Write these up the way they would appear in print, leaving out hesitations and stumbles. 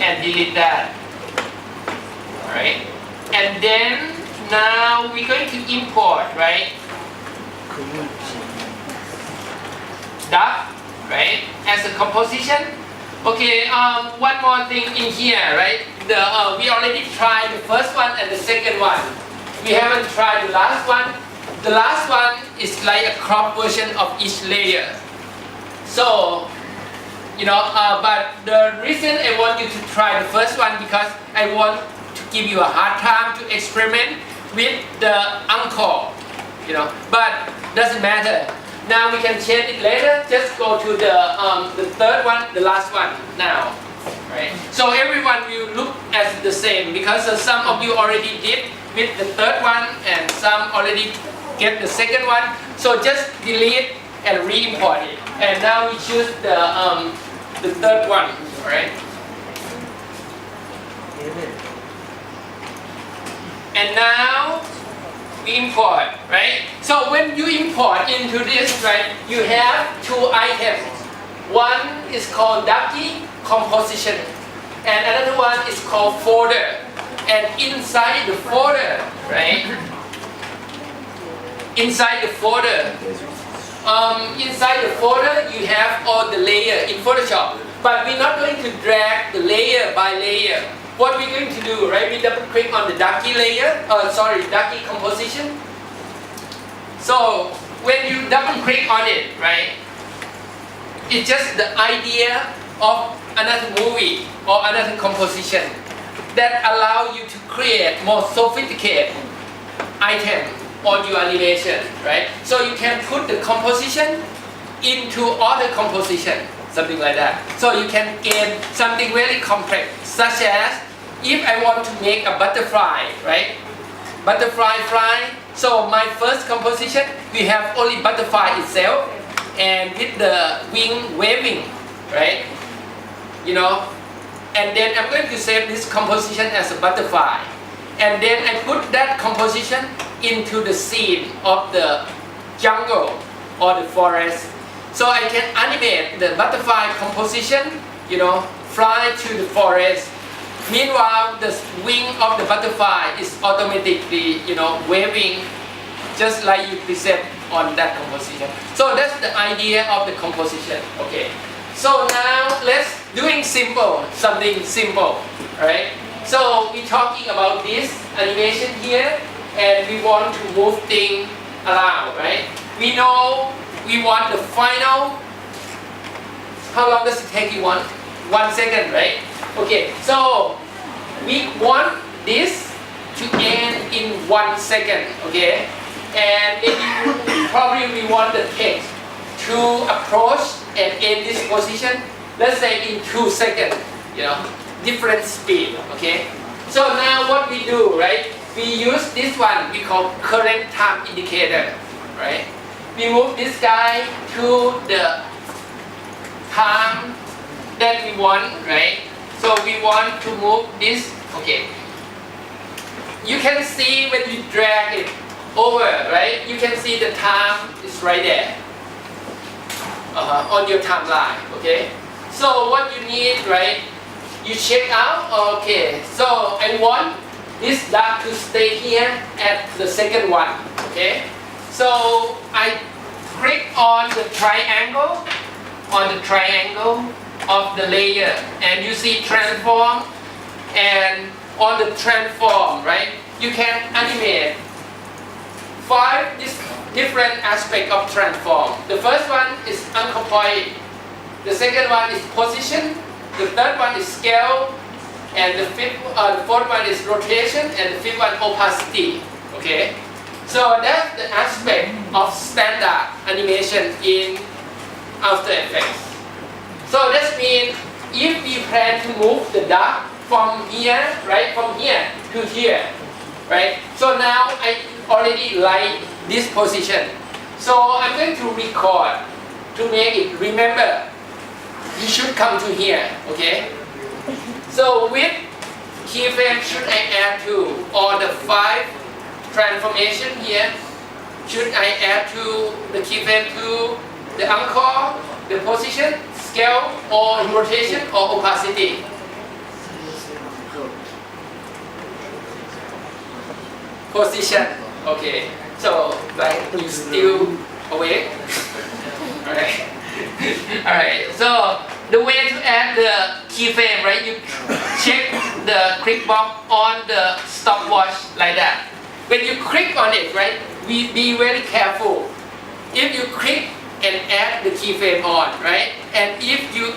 and delete that. Alright, and then now we're going to import, right? Duck, right? As a composition. Okay, one more thing in here, right? We already tried the first one and the second one. We haven't tried the last one. The last one is like a crop version of each layer. So, but the reason I want you to try the first one because I want to give you a hard time to experiment with the anchor, but doesn't matter. Now we can change it later. Just go to the third one, the last one now, right? So everyone will look as the same because some of you already did with the third one and some already get the second one. So just delete and re-import it. And now we choose the third one, right? And now we import, right? So when you import into this, right, you have two items. One is called ducky composition, and another one is called folder. And inside the folder, right? Inside the folder, you have all the layer in Photoshop. But we're not going to drag the layer by layer. What we're going to do, right? We double click on the ducky layer, ducky composition. So when you double click on it, right? It's just the idea of another movie or another composition that allow you to create more sophisticated item on your animation, right? So you can put the composition into other composition, something like that. So you can gain something very complex, such as if I want to make a butterfly, right? Butterfly fly. So my first composition, we have only butterfly itself and with the wing waving, right? And then I'm going to save this composition as a butterfly. And then I put that composition into the scene of the jungle or the forest. So I can animate the butterfly composition, fly to the forest. Meanwhile, the wing of the butterfly is automatically, waving just like you present on that composition. So that's the idea of the composition. Okay. So now let's doing something simple, right? So we're talking about this animation here, and we want to move things around, right? We know we want the final. How long does it take you? 1 second, right? Okay, so we want this to end in 1 second, okay? And maybe probably we want the text to approach and end this position, let's say in 2 seconds, different speed, okay? So now what we do, right? We use this one we call current time indicator, right? We move this guy to the time that we want, right? So we want to move this, okay. You can see when you drag it over, right? You can see the time is right there on your timeline, okay? So what you need, right? You check out, okay. So I want this duck to stay here at the second one, okay? So I click on the triangle, of the layer, and you see transform, and on the transform, right, you can animate 5 different aspects of transform. The first one is anchor point, the second one is position, the third one is scale, and the fourth one is rotation, and the fifth one opacity. Okay, so that's the aspect of standard animation in After Effects. So that means if we plan to move the duck from here, right, from here to here, right? So now I already like this position. So I'm going to record to make it. Remember, you should come to here, okay? So with keyframe should I add to, or the 5 transformation here, should I add to the keyframe to the anchor, the position, scale, or rotation, or opacity? position. Okay, so like you still awake. Alright. Alright, so the way to add the keyframe, right? You check the click box on the stopwatch like that. When you click on it, right? Be very careful. If you click and add the keyframe on, right? And if you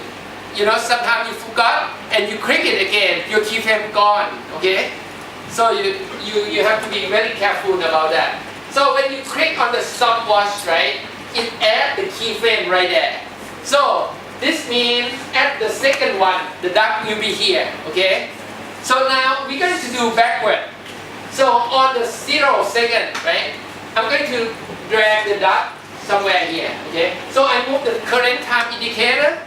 know, sometimes you forgot and you click it again, your keyframe gone, okay? So you have to be very careful about that. So when you click on the stopwatch, right, it adds the keyframe right there. So this means at the second one, the duck will be here, okay? So now we're going to do backward. So on the 0 second, right, I'm going to drag the duck somewhere here, okay? So I move the current time indicator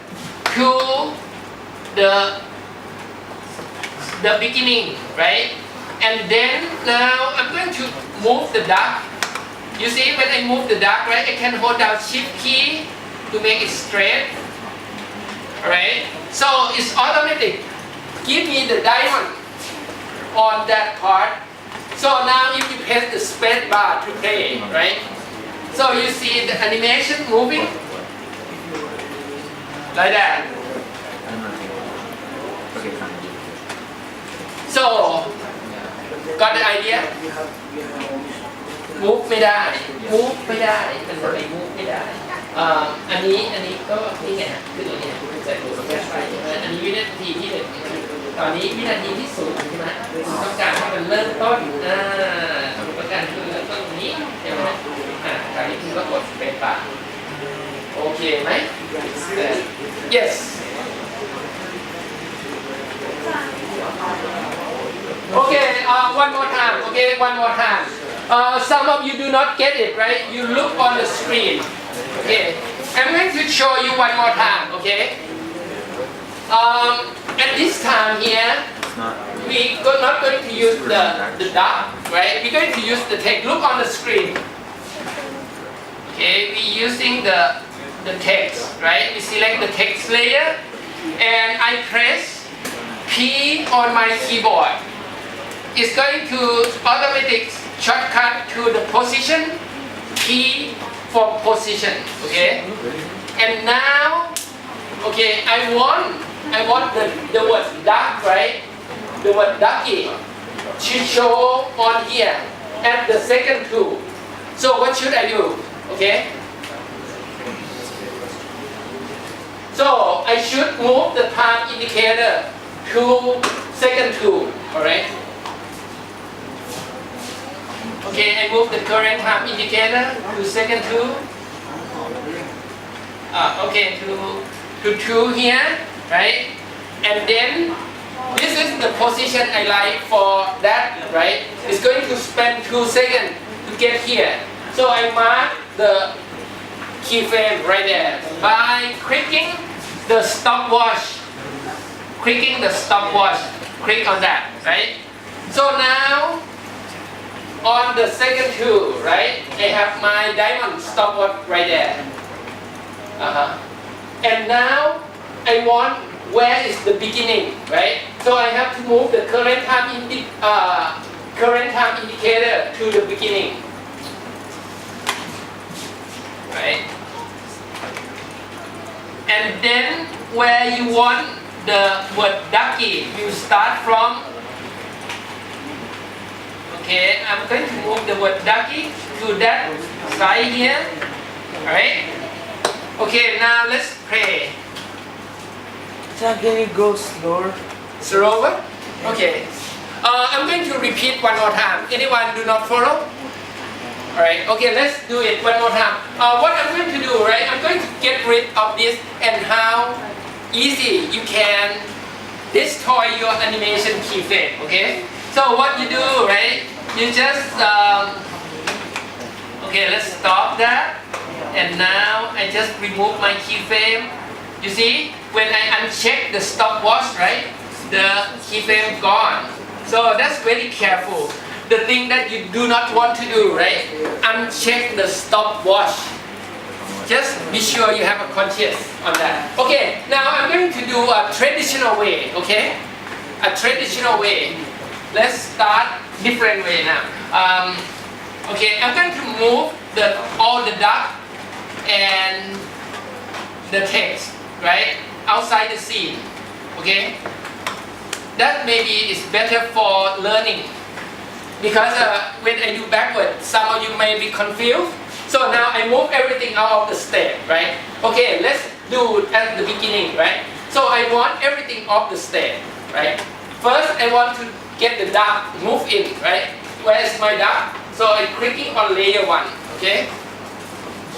to the beginning, right? And then now I'm going to move the duck. You see, when I move the duck, right, I can hold down Shift key to make it straight. Alright? So it's automatic. Give me the diamond on that part. So now if you press the space bar to play, right? So you see the animation moving like that. So got the idea? Move ไม่ได้ move ไม่ได้มันอะไร move ไม่ได้อันนี้ก็นี่ไงคือตัวนี้ใส่ตัวสเปซไปอันนี้วินาทีที่หนึ่งตอนนี้วินาทีที่ศูนย์ใช่ไหมต้องการให้มันเริ่มต้นต้องการให้มันเริ่มต้นตรงนี้ใช่ไหมคราวนี้คุณก็กดสเปซบาร์โอเคไหม yes okay one more time okay one more time some of you do not get it, right? You look on the screen. Okay. I'm going to show you one more time, okay? At this time here, we're not going to use the dot, right? We're going to use the text. Look on the screen. Okay, we're using the text, right? We select the text layer, and I press P on my keyboard. It's going to automatically shortcut to the position, P for position, okay? And now, okay, I want the word duck, right? The word ducky should show on here at the second two. So what should I do, okay? So I should move the time indicator to second two, alright? Okay, I move the current time indicator to second two. Okay, to two here, right? And then this is the position I like for that, right? It's going to spend 2 seconds to get here. So I mark the keyframe right there by clicking the stopwatch. Clicking the stopwatch, click on that, right? So now on the second two, right? I have my diamond stopwatch right there. And now I want where is the beginning, right? So I have to move the current time indicator to the beginning, right? And then where you want the word ducky, you start from. Okay, I'm going to move the word ducky to that side here. Alright? Okay, now let's play. Can you go slower? Slower? Okay. I'm going to repeat one more time. Anyone do not follow? Alright, okay, let's do it one more time. What I'm going to do, right? I'm going to get rid of this and how easy you can destroy your animation keyframe, okay? So what you do, right? You just, okay, let's stop that. And now I just remove my keyframe. You see, when I uncheck the stopwatch, right? The keyframe gone. So that's very careful. The thing that you do not want to do, right? Uncheck the stopwatch. Just be sure you have a conscious on that. Okay, now I'm going to do a traditional way, okay? A traditional way. Let's start different way now. Okay, I'm going to move all the duck and the text, right, outside the scene. Okay, that maybe is better for learning because when I do backward, some of you may be confused. So now I move everything out of the stage, right? Okay, let's do at the beginning, right? So I want everything off the stage, right? First, I want to get the duck move in, right? Where is my duck? So I'm clicking on layer 1, okay?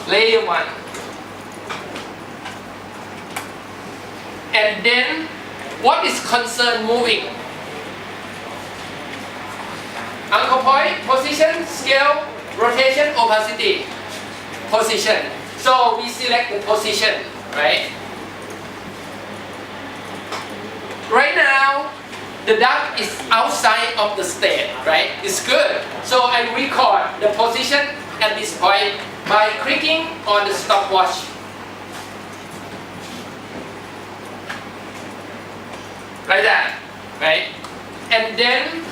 Layer 1. And then, what is concerned moving? Anchor point, position, scale, rotation, opacity. Position. So we select the position, right? Right now, the duck is outside of the state, right? It's good. So I record the position at this point by clicking on the stopwatch. Like that, right? And then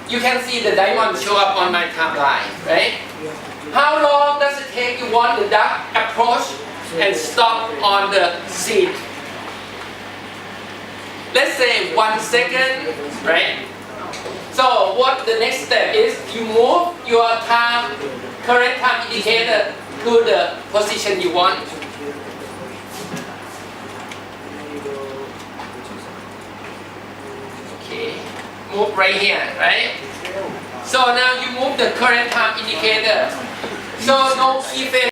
you can see the diamond show up on my timeline, right? How long does it take you want the duck approach and stop on the scene? Let's say 1 second, right? So what the next step is, you move your current time indicator to the position you want. Okay, move right here, right? So now you move the current time indicator. So no keyframe